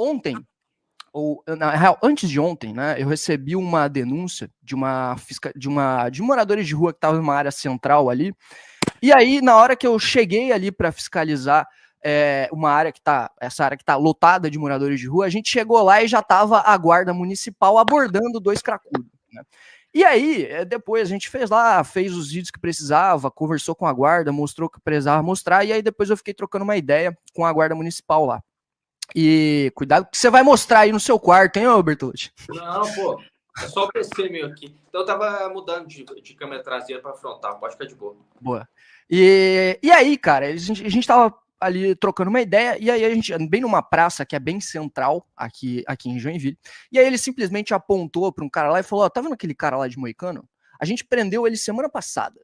ontem, ou na real, antes de ontem, né, eu recebi uma denúncia de moradores de rua que estavam numa área central ali. E aí, na hora que eu cheguei ali para fiscalizar essa área que tá lotada de moradores de rua, a gente chegou lá e já tava a guarda municipal abordando 2 cracudos, né? E aí, depois a gente fez os vídeos que precisava, conversou com a guarda, mostrou o que precisava mostrar, e aí depois eu fiquei trocando uma ideia com a guarda municipal lá. E cuidado que você vai mostrar aí no seu quarto, hein, ô Bertolucci? Não, pô, é só o PC meu aqui. Então eu tava mudando de câmera traseira para frontal, pode ficar de boa. Boa. E aí, cara, a gente tava ali trocando uma ideia, e aí a gente, bem numa praça que é bem central aqui em Joinville, e aí ele simplesmente apontou para um cara lá e falou, ó, tá vendo aquele cara lá de Moicano? A gente prendeu ele semana passada.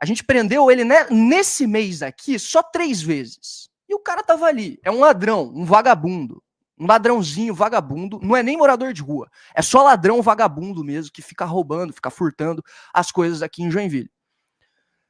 A gente prendeu ele, né, nesse mês aqui só 3 vezes. E o cara tava ali. É um ladrão, um vagabundo. Um ladrãozinho, vagabundo. Não é nem morador de rua. É só ladrão vagabundo mesmo, que fica roubando, fica furtando as coisas aqui em Joinville.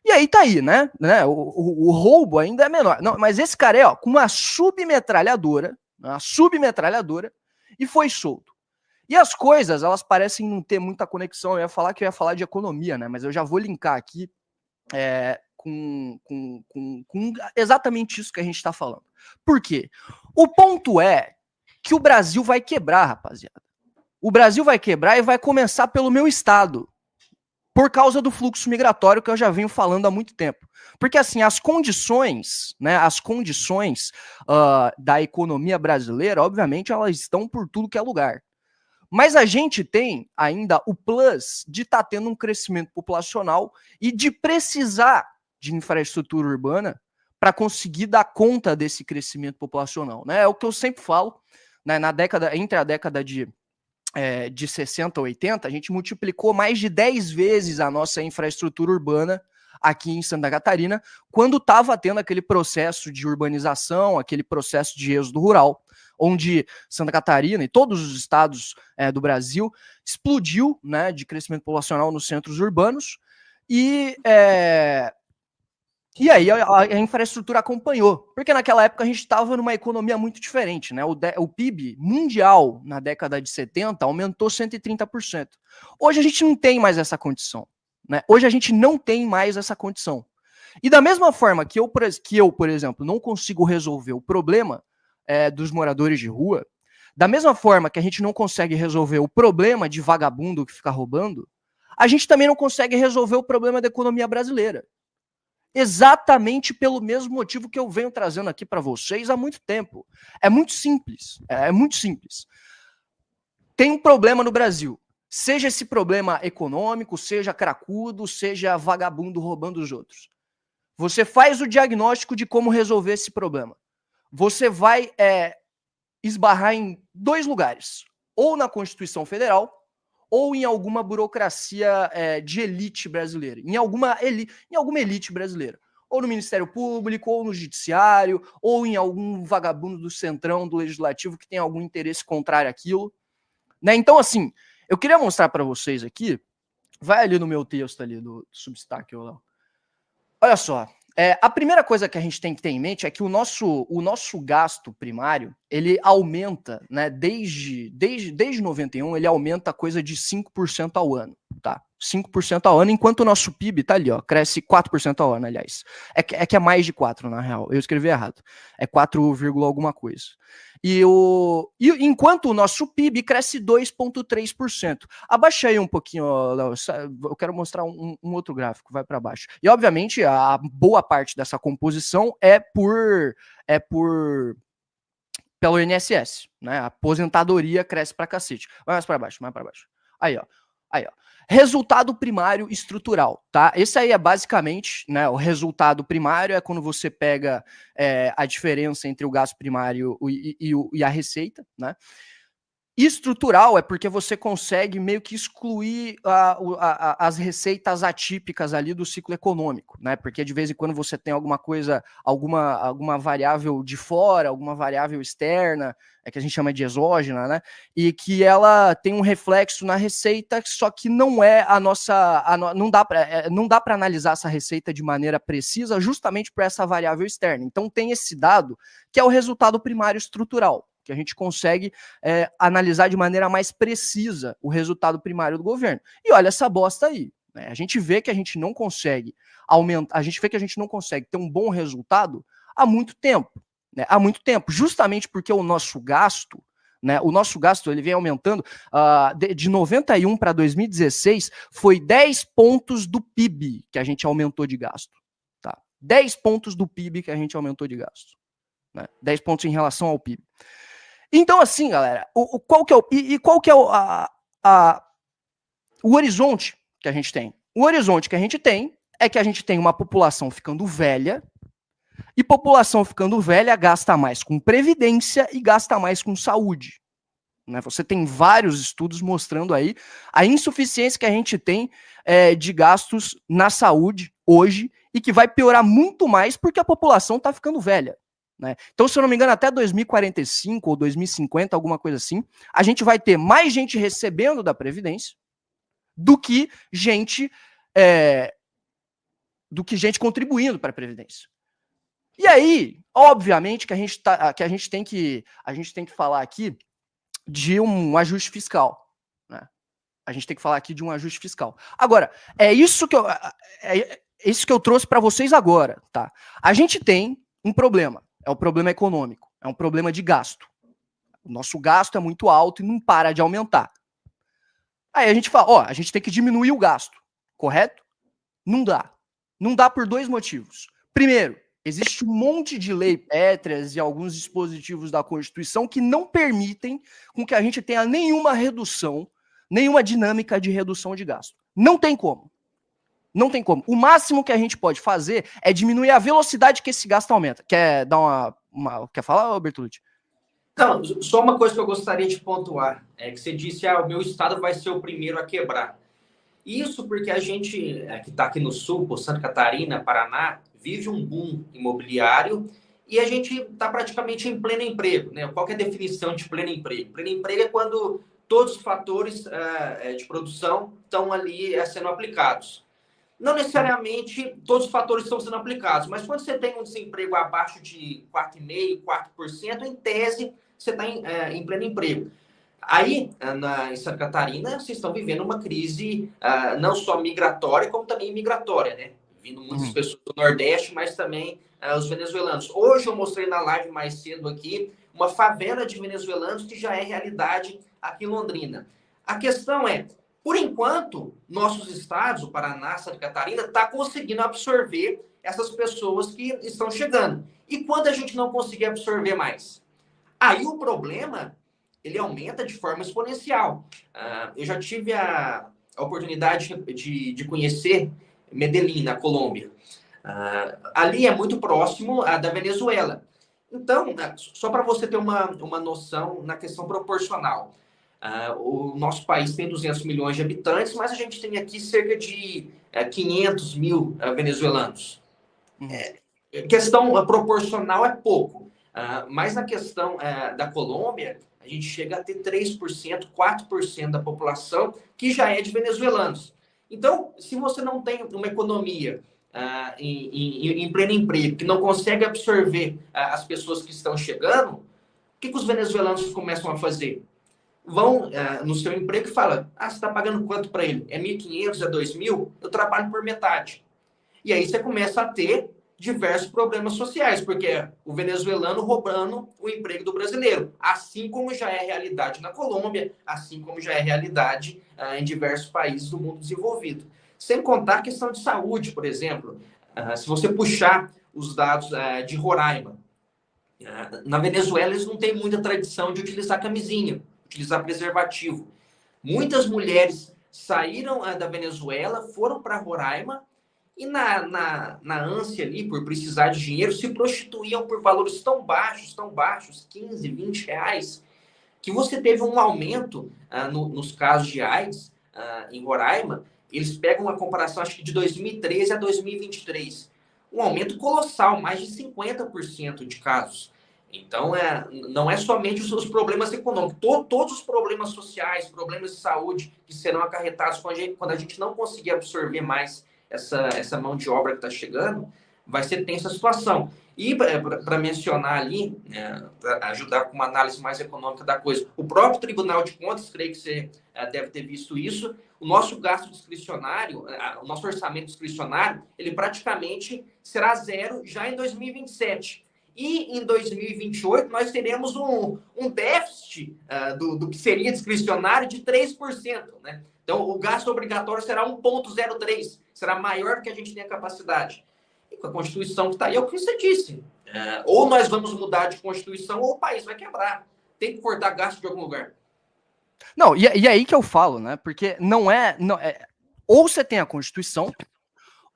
E aí tá aí, né? O roubo ainda é menor. Não, mas esse cara é, ó, com uma submetralhadora, e foi solto. E as coisas, elas parecem não ter muita conexão. Eu ia falar de economia, né? Mas eu já vou linkar aqui com exatamente isso que a gente está falando. Por quê? O ponto é que o Brasil vai quebrar, rapaziada. O Brasil vai quebrar e vai começar pelo meu estado. Por causa do fluxo migratório que eu já venho falando há muito tempo. Porque, assim, as condições, né, da economia brasileira, obviamente, elas estão por tudo que é lugar. Mas a gente tem ainda o plus de estar tendo um crescimento populacional e de precisar de infraestrutura urbana para conseguir dar conta desse crescimento populacional, né? É o que eu sempre falo, né, entre a década de 60 a 80, a gente multiplicou mais de 10 vezes a nossa infraestrutura urbana aqui em Santa Catarina, quando estava tendo aquele processo de urbanização, aquele processo de êxodo rural, onde Santa Catarina e todos os estados do Brasil explodiu, né, de crescimento populacional nos centros urbanos, e aí a infraestrutura acompanhou, porque naquela época a gente estava numa economia muito diferente, né? O PIB mundial na década de 70 aumentou 130%. Hoje a gente não tem mais essa condição, né? Hoje a gente não tem mais essa condição. E da mesma forma que eu, por exemplo, não consigo resolver o problema dos moradores de rua, da mesma forma que a gente não consegue resolver o problema de vagabundo que fica roubando, a gente também não consegue resolver o problema da economia brasileira. Exatamente pelo mesmo motivo que eu venho trazendo aqui para vocês há muito tempo. É muito simples. Tem um problema no Brasil. Seja esse problema econômico, seja cracudo, seja vagabundo roubando os outros. Você faz o diagnóstico de como resolver esse problema. Você vai esbarrar em 2 lugares. Ou na Constituição Federal, ou em alguma burocracia de elite brasileira, em alguma elite brasileira, ou no Ministério Público, ou no Judiciário, ou em algum vagabundo do centrão, do Legislativo, que tem algum interesse contrário àquilo, né? Então, assim, eu queria mostrar para vocês aqui, vai ali no meu texto ali do Substack, olha só, a primeira coisa que a gente tem que ter em mente é que o nosso gasto primário, ele aumenta, né, desde 91, ele aumenta coisa de 5% ao ano, tá? 5% ao ano, enquanto o nosso PIB tá ali, ó, cresce 4% ao ano, aliás. É que é mais de 4, na real, eu escrevi errado. É 4, alguma coisa. E enquanto o nosso PIB cresce 2,3%. Abaixa aí um pouquinho, Léo, eu quero mostrar um outro gráfico, vai para baixo. E, obviamente, a boa parte dessa composição pelo INSS, né? A aposentadoria cresce pra cacete. Vai mais para baixo. Aí, ó. Resultado primário estrutural, tá? Esse aí é basicamente, né, o resultado primário é quando você pega a diferença entre o gasto primário e a receita, né? Estrutural é porque você consegue meio que excluir as receitas atípicas ali do ciclo econômico, né? Porque de vez em quando você tem alguma coisa, alguma variável de fora, alguma variável externa, que a gente chama de exógena, né? E que ela tem um reflexo na receita, só que não é não dá para analisar essa receita de maneira precisa, justamente por essa variável externa. Então tem esse dado que é o resultado primário estrutural, que a gente consegue analisar de maneira mais precisa o resultado primário do governo. E olha essa bosta aí. Né? A gente vê que a gente não consegue aumentar, a gente vê que a gente não consegue ter um bom resultado há muito tempo. Né? Há muito tempo, justamente porque o nosso gasto, né, ele vem aumentando de 91 para 2016, foi 10 pontos do PIB que a gente aumentou de gasto. Tá? 10 pontos do PIB que a gente aumentou de gasto. Né? 10 pontos em relação ao PIB. Então, assim, galera, qual que é o horizonte que a gente tem? O horizonte que a gente tem é que a gente tem uma população ficando velha, e população ficando velha gasta mais com previdência e gasta mais com saúde. Né? Você tem vários estudos mostrando aí a insuficiência que a gente tem de gastos na saúde hoje e que vai piorar muito mais porque a população está ficando velha. Né? Então, se eu não me engano, até 2045 ou 2050, alguma coisa assim, a gente vai ter mais gente recebendo da Previdência do que gente contribuindo para a Previdência. E aí, obviamente, que a gente tem que falar aqui de um ajuste fiscal. Né? A gente tem que falar aqui de um ajuste fiscal. Agora, é isso que eu trouxe para vocês agora. Tá? A gente tem um problema. É um problema econômico. É um problema de gasto. O nosso gasto é muito alto e não para de aumentar. Aí a gente fala, a gente tem que diminuir o gasto. Correto? Não dá. Não dá por 2 motivos. Primeiro, existe um monte de lei pétreas e alguns dispositivos da Constituição que não permitem com que a gente tenha nenhuma redução, nenhuma dinâmica de redução de gasto. Não tem como. Não tem como. O máximo que a gente pode fazer é diminuir a velocidade que esse gasto aumenta. Quer dar Quer falar, Bertolucci? Não, só uma coisa que eu gostaria de pontuar. É que você disse, o meu estado vai ser o primeiro a quebrar. Isso porque a gente, que está aqui no sul, por Santa Catarina, Paraná, vive um boom imobiliário e a gente está praticamente em pleno emprego. Né? Qual que é a definição de pleno emprego? Pleno emprego é quando todos os fatores de produção estão ali sendo aplicados. Não necessariamente todos os fatores estão sendo aplicados, mas quando você tem um desemprego abaixo de 4,5%, 4%, em tese, você está em pleno emprego. Aí, em Santa Catarina, vocês estão vivendo uma crise não só migratória, como também imigratória, né? Vindo muitas pessoas do Nordeste, mas também os venezuelanos. Hoje eu mostrei na live mais cedo aqui uma favela de venezuelanos que já é realidade aqui em Londrina. A questão é, por enquanto, nossos estados, o Paraná, Santa Catarina, está conseguindo absorver essas pessoas que estão chegando. E quando a gente não conseguir absorver mais? Aí o problema, ele aumenta de forma exponencial. Eu já tive a oportunidade de conhecer Medellín, na Colômbia. Ali é muito próximo da Venezuela. Então, só para você ter uma noção na questão proporcional, o nosso país tem 200 milhões de habitantes, mas a gente tem aqui cerca de 500 mil venezuelanos. Questão proporcional é pouco, mas na questão da Colômbia, a gente chega a ter 3%, 4% da população que já é de venezuelanos. Então, se você não tem uma economia em pleno emprego, que não consegue absorver as pessoas que estão chegando, o que os venezuelanos começam a fazer? Vão no seu emprego e falam, você está pagando quanto para ele? É 1.500, é 2.000? Eu trabalho por metade. E aí você começa a ter diversos problemas sociais, porque é o venezuelano roubando o emprego do brasileiro, assim como já é realidade na Colômbia, assim como já é realidade em diversos países do mundo desenvolvido. Sem contar a questão de saúde, por exemplo. Se você puxar os dados de Roraima, na Venezuela eles não têm muita tradição de utilizar camisinha, utilizar preservativo. Muitas mulheres saíram da Venezuela, foram para Roraima e na ânsia ali por precisar de dinheiro se prostituíam por valores tão baixos, 15, 20 reais, que você teve um aumento nos casos de AIDS em Roraima. Eles pegam uma comparação, acho que de 2013 a 2023. Um aumento colossal, mais de 50% de casos. Então, não é somente os problemas econômicos, todos os problemas sociais, problemas de saúde que serão acarretados quando a gente não conseguir absorver mais essa mão de obra que está chegando, vai ser tensa a situação. E para mencionar ali, para ajudar com uma análise mais econômica da coisa, o próprio Tribunal de Contas, creio que você deve ter visto isso, o nosso gasto discricionário, o nosso orçamento discricionário, ele praticamente será zero já em 2027. E em 2028 nós teremos um déficit do que seria discricionário de 3%, né? Então, o gasto obrigatório será 1,03, será maior do que a gente tem a capacidade. E com a Constituição que está aí, é o que você disse. Ou nós vamos mudar de Constituição, ou o país vai quebrar. Tem que cortar gasto de algum lugar. Não, e aí que eu falo, né? Porque não é, ou você tem a Constituição,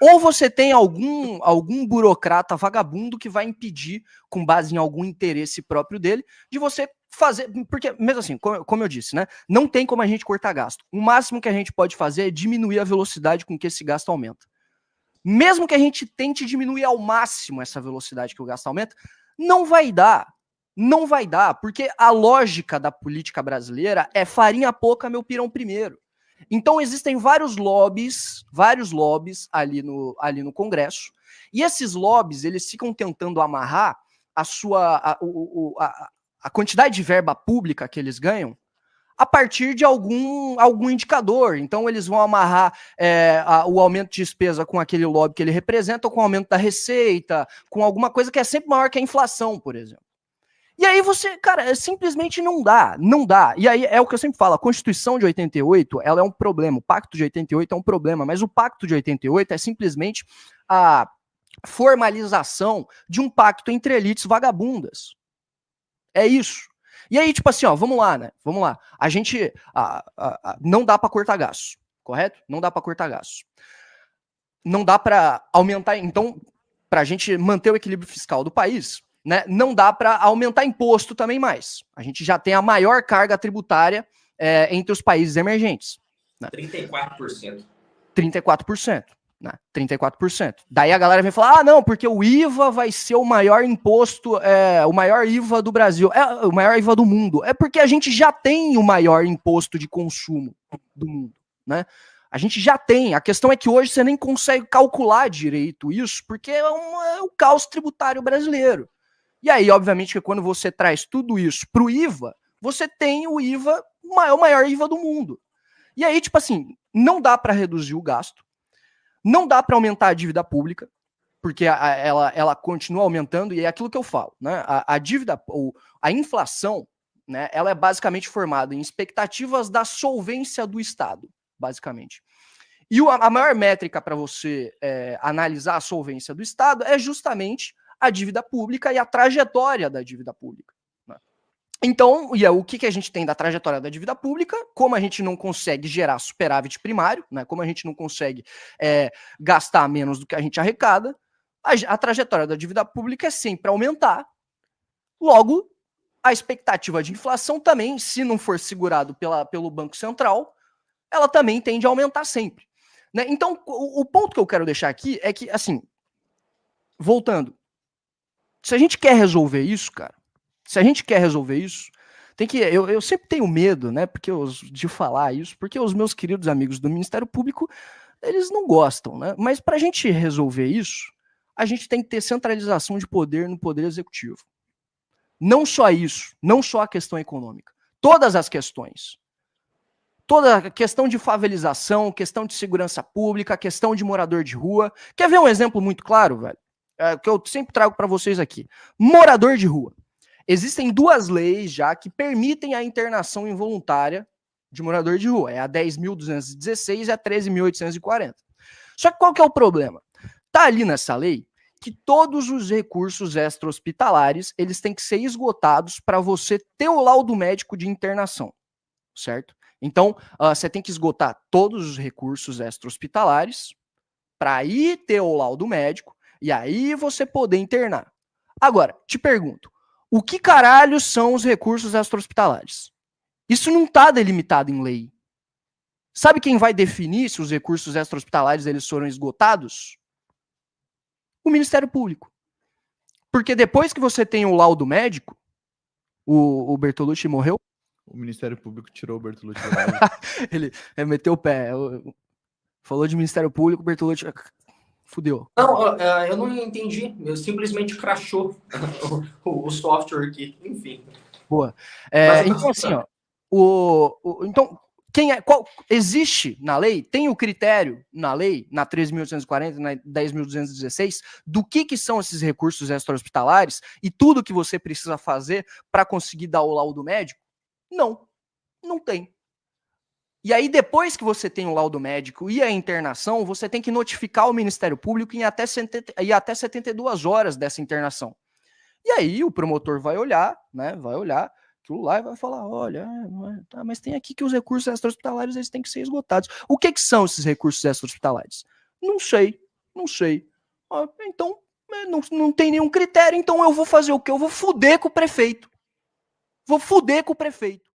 ou você tem algum burocrata vagabundo que vai impedir, com base em algum interesse próprio dele, de você fazer. Porque, mesmo assim, como eu disse, né? Não tem como a gente cortar gasto. O máximo que a gente pode fazer é diminuir a velocidade com que esse gasto aumenta. Mesmo que a gente tente diminuir ao máximo essa velocidade que o gasto aumenta, não vai dar. Não vai dar, porque a lógica da política brasileira é farinha pouca, meu pirão primeiro. Então existem vários lobbies ali no Congresso, e esses lobbies, eles ficam tentando amarrar a quantidade de verba pública que eles ganham a partir de algum indicador. Então eles vão amarrar o aumento de despesa com aquele lobby que ele representa, ou com o aumento da receita, com alguma coisa que é sempre maior que a inflação, por exemplo. E aí você, cara, simplesmente não dá. E aí é o que eu sempre falo, a Constituição de 88, ela é um problema, o Pacto de 88 é um problema, mas o Pacto de 88 é simplesmente a formalização de um pacto entre elites vagabundas. É isso. E aí, tipo assim, ó, vamos lá, né? Vamos lá. A gente não dá para cortar gastos, correto? Não dá para cortar gastos. Não dá para aumentar, então, para a gente manter o equilíbrio fiscal do país, né? Não dá para aumentar imposto também mais. A gente já tem a maior carga tributária entre os países emergentes. Né? 34%. 34%. Né? 34%. Daí a galera vem falar, não, porque o IVA vai ser o maior imposto, o maior IVA do Brasil, o maior IVA do mundo. É porque a gente já tem o maior imposto de consumo do mundo, né? A gente já tem. A questão é que hoje você nem consegue calcular direito isso, porque é o caos tributário brasileiro. E aí, obviamente, que quando você traz tudo isso para o IVA, você tem o IVA, o maior IVA do mundo. E aí, tipo assim, não dá para reduzir o gasto, não dá para aumentar a dívida pública, porque ela continua aumentando, e é aquilo que eu falo, né? A dívida, a inflação, né, ela é basicamente formada em expectativas da solvência do Estado, basicamente. E a maior métrica para você analisar a solvência do Estado é justamente a dívida pública e a trajetória da dívida pública. Né? Então, o que a gente tem da trajetória da dívida pública? Como a gente não consegue gerar superávit primário, né? Como a gente não consegue gastar menos do que a gente arrecada, a trajetória da dívida pública é sempre aumentar. Logo, a expectativa de inflação também, se não for segurado pelo Banco Central, ela também tende a aumentar sempre. Né? Então, o ponto que eu quero deixar aqui é que, assim, voltando, se a gente quer resolver isso, cara, tem que. Eu sempre tenho medo, né? De falar isso, porque os meus queridos amigos do Ministério Público, eles não gostam, né? Mas para a gente resolver isso, a gente tem que ter centralização de poder no poder executivo. Não só isso, não só a questão econômica. Todas as questões. Toda a questão de favelização, questão de segurança pública, questão de morador de rua. Quer ver um exemplo muito claro, velho? Que eu sempre trago para vocês aqui. Morador de rua. Existem duas leis já que permitem a internação involuntária de morador de rua. É a 10.216 e a 13.840. Só que qual que é o problema? Tá ali nessa lei que todos os recursos extra-hospitalares, eles têm que ser esgotados para você ter o laudo médico de internação, certo? Então, você tem que esgotar todos os recursos extra-hospitalares para aí ter o laudo médico e aí você poder internar. Agora, te pergunto, o que caralho são os recursos extra-hospitalares? Isso não está delimitado em lei. Sabe quem vai definir se os recursos extra-hospitalares eles foram esgotados? O Ministério Público. Porque depois que você tem o laudo médico, o Bertolucci morreu. O Ministério Público tirou o Bertolucci. Ele meteu o pé. Falou de Ministério Público, o Bertolucci Fudeu. Não, eu não entendi. Eu simplesmente crashou o software aqui. Enfim. Boa. Mas- Então, assim, ó, então, existe na lei, tem o critério na lei, na 13.840, na 10.216, do que são esses recursos extra-hospitalares e tudo que você precisa fazer para conseguir dar o laudo médico? Não tem. E aí, depois que você tem o laudo médico e a internação, você tem que notificar o Ministério Público em até 72 horas dessa internação. E aí, o promotor vai olhar, né? Vai olhar aquilo lá e vai falar: olha, tá, mas tem aqui que os recursos extra-hospitalares eles têm que ser esgotados. O que são esses recursos extra-hospitalares? Não sei. Então, não tem nenhum critério, então eu vou fazer o quê? Eu vou fuder com o prefeito.